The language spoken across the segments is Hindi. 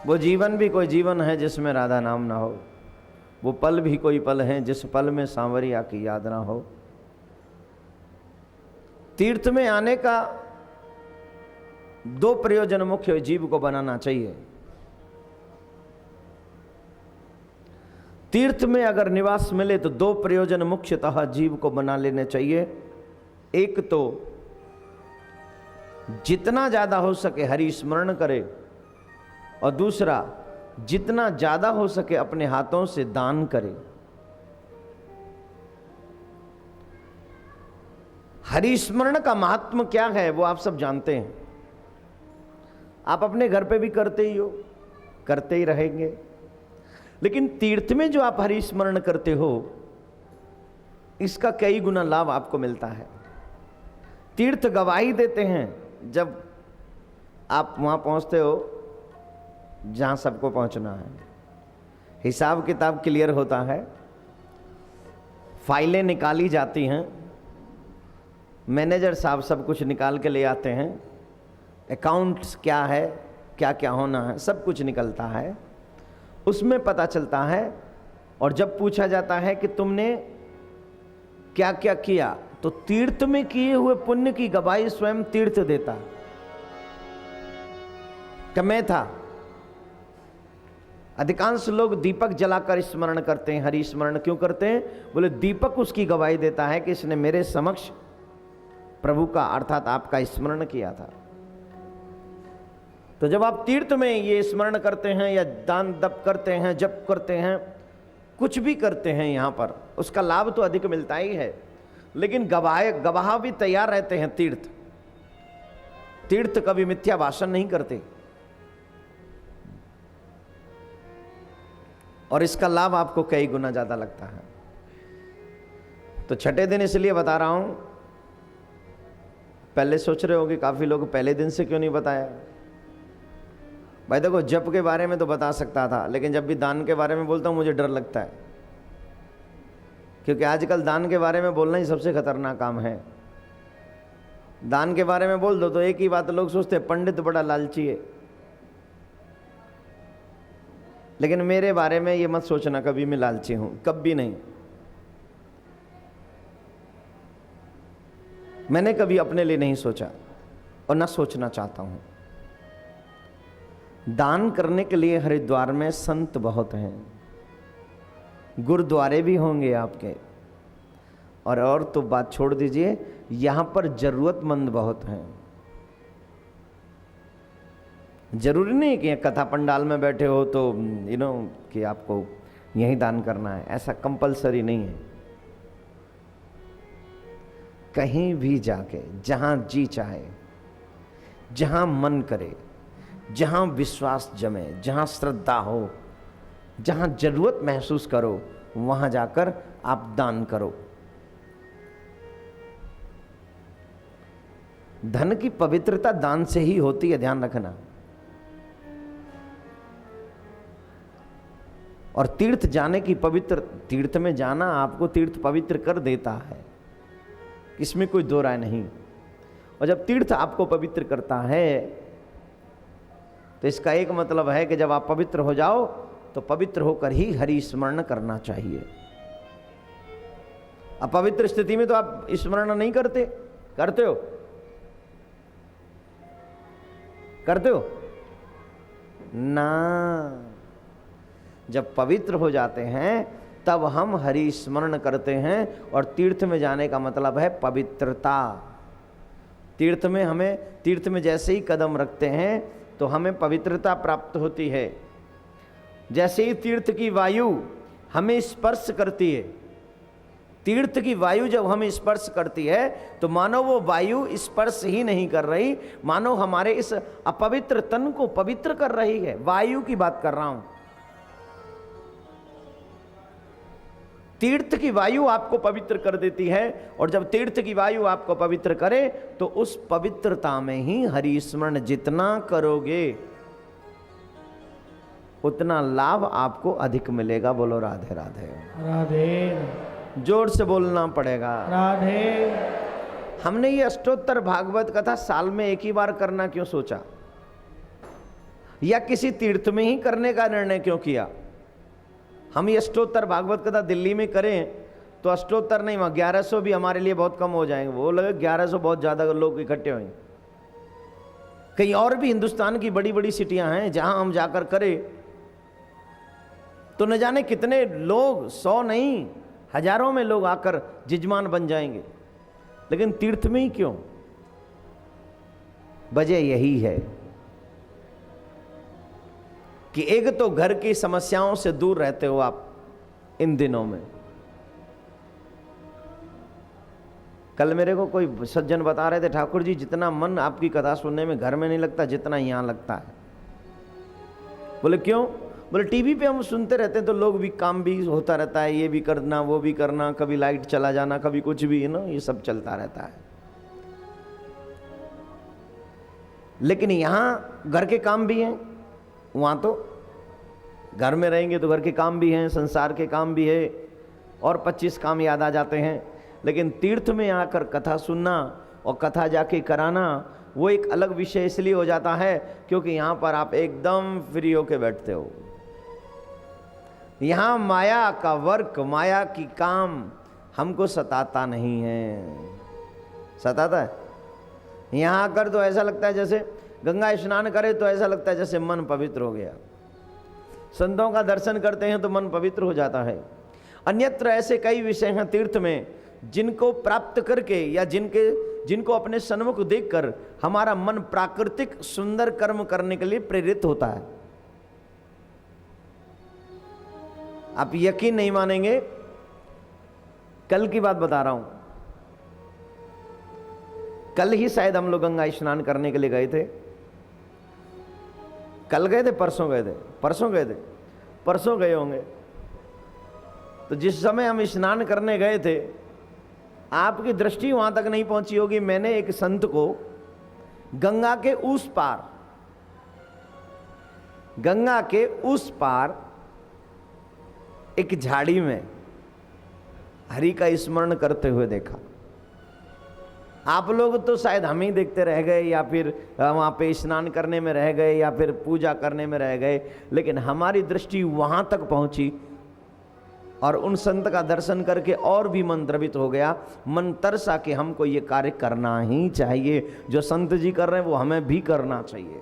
वो जीवन भी कोई जीवन है जिसमें राधा नाम ना हो, वो पल भी कोई पल है जिस पल में सांवरिया की याद ना हो। तीर्थ में आने का दो प्रयोजन मुख्य जीव को बनाना चाहिए। तीर्थ में अगर निवास मिले तो दो प्रयोजन मुख्यतः जीव को बना लेने चाहिए। एक तो जितना ज्यादा हो सके हरि स्मरण करे, और दूसरा जितना ज्यादा हो सके अपने हाथों से दान करे। हरि स्मरण का महात्म क्या है वो आप सब जानते हैं। आप अपने घर पे भी करते ही हो, करते ही रहेंगे। लेकिन तीर्थ में जो आप हरि स्मरण करते हो, इसका कई गुना लाभ आपको मिलता है। तीर्थ गवाही देते हैं जब आप वहां पहुंचते हो जहां सबको पहुंचना है। हिसाब किताब क्लियर होता है, फाइलें निकाली जाती हैं, मैनेजर साहब सब कुछ निकाल के ले आते हैं, अकाउंट्स क्या है, क्या क्या होना है, सब कुछ निकलता है, उसमें पता चलता है। और जब पूछा जाता है कि तुमने क्या क्या किया, तो तीर्थ में किए हुए पुण्य की गवाही स्वयं तीर्थ देता कि मैं था। अधिकांश लोग दीपक जलाकर स्मरण करते हैं। हरि स्मरण क्यों करते हैं? बोले दीपक उसकी गवाही देता है कि इसने मेरे समक्ष प्रभु का अर्थात आपका स्मरण किया था। तो जब आप तीर्थ में ये स्मरण करते हैं या दान दप करते हैं, जप करते हैं, कुछ भी करते हैं यहां पर, उसका लाभ तो अधिक मिलता ही है। लेकिन गवाह भी तैयार रहते हैं। तीर्थ कभी मिथ्या भाषण नहीं करते, और इसका लाभ आपको कई गुना ज्यादा लगता है। तो छठे दिन इसलिए बता रहा हूं, पहले सोच रहे हो कि काफी लोग पहले दिन से क्यों नहीं बताया। भाई देखो, जप के बारे में तो बता सकता था, लेकिन जब भी दान के बारे में बोलता हूं मुझे डर लगता है, क्योंकि आजकल दान के बारे में बोलना ही सबसे खतरनाक काम है। दान के बारे में बोल दो तो एक ही बात लोग सोचते हैं, पंडित बड़ा लालची है। लेकिन मेरे बारे में ये मत सोचना कभी मैं लालची हूं, कभी नहीं। मैंने कभी अपने लिए नहीं सोचा और ना सोचना चाहता हूं। दान करने के लिए हरिद्वार में संत बहुत हैं, गुरुद्वारे भी होंगे आपके, और तो बात छोड़ दीजिए, यहां पर जरूरतमंद बहुत हैं। जरूरी नहीं कि कथा पंडाल में बैठे हो तो कि आपको यही दान करना है, ऐसा कंपलसरी नहीं है। कहीं भी जाके जहां जी चाहे, जहां मन करे, जहां विश्वास जमे, जहां श्रद्धा हो, जहां जरूरत महसूस करो, वहां जाकर आप दान करो। धन की पवित्रता दान से ही होती है, ध्यान रखना। और तीर्थ जाने की तीर्थ में जाना आपको तीर्थ पवित्र कर देता है, इसमें कोई दो राय नहीं। और जब तीर्थ आपको पवित्र करता है तो इसका एक मतलब है कि जब आप पवित्र हो जाओ तो पवित्र होकर ही हरि स्मरण करना चाहिए। अपवित्र स्थिति में तो आप स्मरण नहीं करते, करते हो? करते हो ना? जब पवित्र हो जाते हैं तब हम हरि स्मरण करते हैं। और तीर्थ में जाने का मतलब है पवित्रता। तीर्थ में जैसे ही कदम रखते हैं तो हमें पवित्रता प्राप्त होती है। जैसे ही तीर्थ की वायु हमें स्पर्श करती है, तीर्थ की वायु जब हमें स्पर्श करती है तो मानो वो वायु स्पर्श ही नहीं कर रही, मानो हमारे इस अपवित्र तन को पवित्र कर रही है। वायु की बात कर रहा हूं। तीर्थ की वायु आपको पवित्र कर देती है, और जब तीर्थ की वायु आपको पवित्र करे तो उस पवित्रता में ही हरि स्मरण जितना करोगे उतना लाभ आपको अधिक मिलेगा। बोलो राधे राधे। राधे। जोर से बोलना पड़ेगा राधे। हमने ये अष्टोत्तर भागवत कथा साल में एक ही बार करना क्यों सोचा? या किसी तीर्थ में ही करने का निर्णय क्यों किया? हम ये अष्टोत्तर भागवत कथा दिल्ली में करें तो अष्टोत्तर नहीं, वहाँ 1100 भी हमारे लिए बहुत कम हो जाएंगे। वो लगे 1100 बहुत ज़्यादा लोग इकट्ठे होंगे। कहीं और भी हिंदुस्तान की बड़ी बड़ी सिटियां हैं जहां हम जाकर करें तो न जाने कितने लोग, 100 नहीं हजारों में लोग आकर जिजमान बन जाएंगे। लेकिन तीर्थ में ही क्यों? वजह यही है कि एक तो घर की समस्याओं से दूर रहते हो आप इन दिनों में। कल मेरे को कोई सज्जन बता रहे थे, ठाकुर जी जितना मन आपकी कथा सुनने में घर में नहीं लगता जितना यहां लगता है। बोले क्यों? बोले टीवी पे हम सुनते रहते हैं तो लोग भी, काम भी होता रहता है, ये भी करना वो भी करना, कभी लाइट चला जाना, कभी कुछ भी, है ना, ये सब चलता रहता है। लेकिन यहां घर के काम भी हैं, वहां तो घर में रहेंगे तो घर के काम भी हैं, संसार के काम भी है, और 25 काम याद आ जाते हैं। लेकिन तीर्थ में आकर कथा सुनना और कथा जाके कराना वो एक अलग विषय इसलिए हो जाता है क्योंकि यहां पर आप एकदम फ्री होके बैठते हो। यहां माया का वर्क, माया की काम हमको सताता नहीं है। सताता है? यहां आकर तो ऐसा लगता है जैसे गंगा स्नान करे तो ऐसा लगता है जैसे मन पवित्र हो गया। संतों का दर्शन करते हैं तो मन पवित्र हो जाता है। अन्यत्र ऐसे कई विषय हैं तीर्थ में जिनको प्राप्त करके या जिनको अपने सन्मुख देखकर हमारा मन प्राकृतिक सुंदर कर्म करने के लिए प्रेरित होता है। आप यकीन नहीं मानेंगे, कल की बात बता रहा हूं। कल ही शायद हम लोग गंगा स्नान करने के लिए गए थे। कल गए थे, परसों गए थे, परसों गए होंगे। तो जिस समय हम स्नान करने गए थे, आपकी दृष्टि वहां तक नहीं पहुंची होगी, मैंने एक संत को गंगा के उस पार एक झाड़ी में हरि का स्मरण करते हुए देखा। आप लोग तो शायद हम ही देखते रह गए या फिर वहां पे स्नान करने में रह गए या फिर पूजा करने में रह गए, लेकिन हमारी दृष्टि वहां तक पहुंची और उन संत का दर्शन करके और भी मन द्रवित हो गया। मन तरसा कि हमको ये कार्य करना ही चाहिए, जो संत जी कर रहे हैं वो हमें भी करना चाहिए।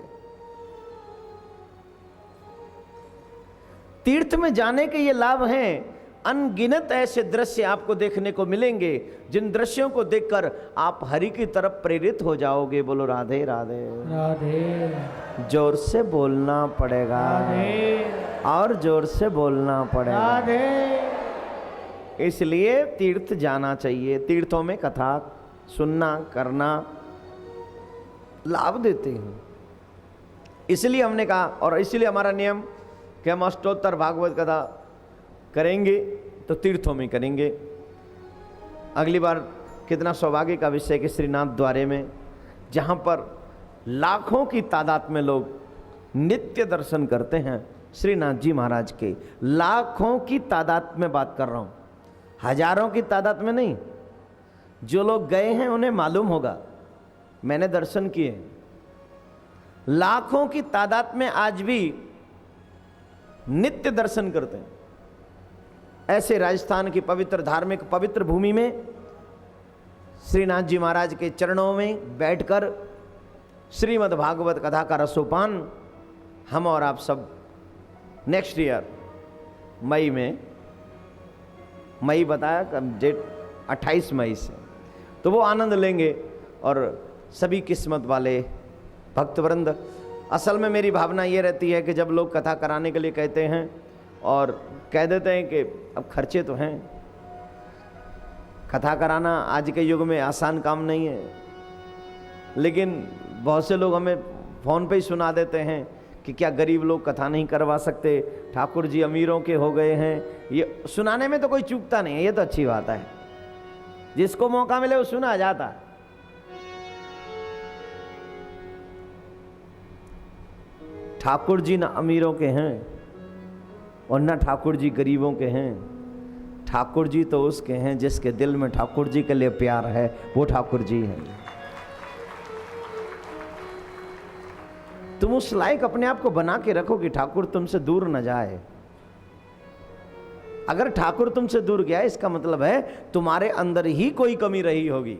तीर्थ में जाने के ये लाभ हैं। अनगिनत ऐसे दृश्य आपको देखने को मिलेंगे जिन दृश्यों को देखकर आप हरि की तरफ प्रेरित हो जाओगे। बोलो राधे राधे। राधे। जोर से बोलना पड़ेगा, राधे। और जोर से बोलना पड़ेगा। राधे। इसलिए तीर्थ जाना चाहिए। तीर्थों में कथा सुनना करना लाभ देते हैं। इसलिए हमने कहा, और इसलिए हमारा नियम कि हम अष्टोत्तर भागवत कथा करेंगे तो तीर्थों में करेंगे। अगली बार कितना सौभाग्य का विषय कि श्रीनाथ द्वारे में, जहाँ पर लाखों की तादाद में लोग नित्य दर्शन करते हैं श्रीनाथ जी महाराज के। लाखों की तादाद में बात कर रहा हूँ, हजारों की तादाद में नहीं। जो लोग गए हैं उन्हें मालूम होगा, मैंने दर्शन किए। लाखों की तादाद में आज भी नित्य दर्शन करते हैं। ऐसे राजस्थान की पवित्र धार्मिक पवित्र भूमि में श्रीनाथ जी महाराज के चरणों में बैठकर श्रीमद् भागवत कथा का रसोपान हम और आप सब नेक्स्ट ईयर मई बताया, डेट 28 मई से, तो वो आनंद लेंगे। और सभी किस्मत वाले भक्तवृंद, असल में मेरी भावना ये रहती है कि जब लोग कथा कराने के लिए कहते हैं और कह देते हैं कि अब खर्चे तो हैं, कथा कराना आज के युग में आसान काम नहीं है। लेकिन बहुत से लोग हमें फ़ोन पे ही सुना देते हैं कि क्या गरीब लोग कथा नहीं करवा सकते, ठाकुर जी अमीरों के हो गए हैं। ये सुनाने में तो कोई चूकता नहीं है, ये तो अच्छी बात है। जिसको मौका मिले वो सुना जाता है। ठाकुर जी ना अमीरों के हैं और न ठाकुर जी गरीबों के हैं। ठाकुर जी तो उसके हैं जिसके दिल में ठाकुर जी के लिए प्यार है, वो ठाकुर जी हैं। तुम उस लायक अपने आप को बना के रखो कि ठाकुर तुमसे दूर न जाए। अगर ठाकुर तुमसे दूर गया इसका मतलब है तुम्हारे अंदर ही कोई कमी रही होगी।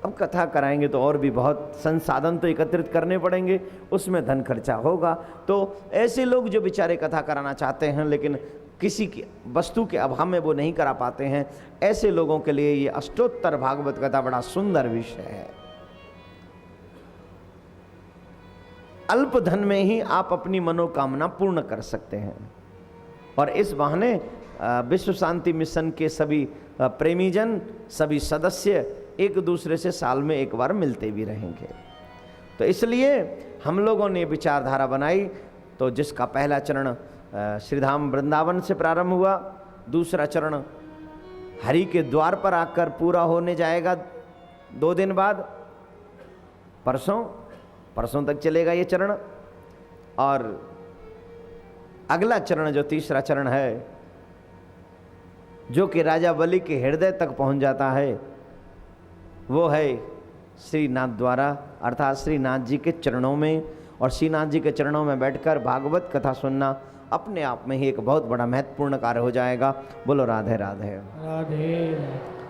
अब कथा कराएंगे तो और भी बहुत संसाधन तो एकत्रित करने पड़ेंगे, उसमें धन खर्चा होगा। तो ऐसे लोग जो बेचारे कथा कराना चाहते हैं लेकिन किसी की वस्तु के अभाव में वो नहीं करा पाते हैं, ऐसे लोगों के लिए ये अष्टोत्तर भागवत कथा बड़ा सुंदर विषय है। अल्प धन में ही आप अपनी मनोकामना पूर्ण कर सकते हैं और इस बहाने विश्व शांति मिशन के सभी प्रेमीजन, सभी सदस्य एक दूसरे से साल में एक बार मिलते भी रहेंगे। तो इसलिए हम लोगों ने विचारधारा बनाई। तो जिसका पहला चरण श्रीधाम वृंदावन से प्रारंभ हुआ, दूसरा चरण हरि के द्वार पर आकर पूरा होने जाएगा 2 दिन बाद, परसों तक चलेगा ये चरण। और अगला चरण जो तीसरा चरण है, जो कि राजा बलि के हृदय तक पहुंच जाता है, वो है श्रीनाथ द्वारा, अर्थात श्रीनाथ जी के चरणों में। और श्रीनाथ जी के चरणों में बैठकर भागवत कथा सुनना अपने आप में ही एक बहुत बड़ा महत्वपूर्ण कार्य हो जाएगा। बोलो राधे राधे राधे।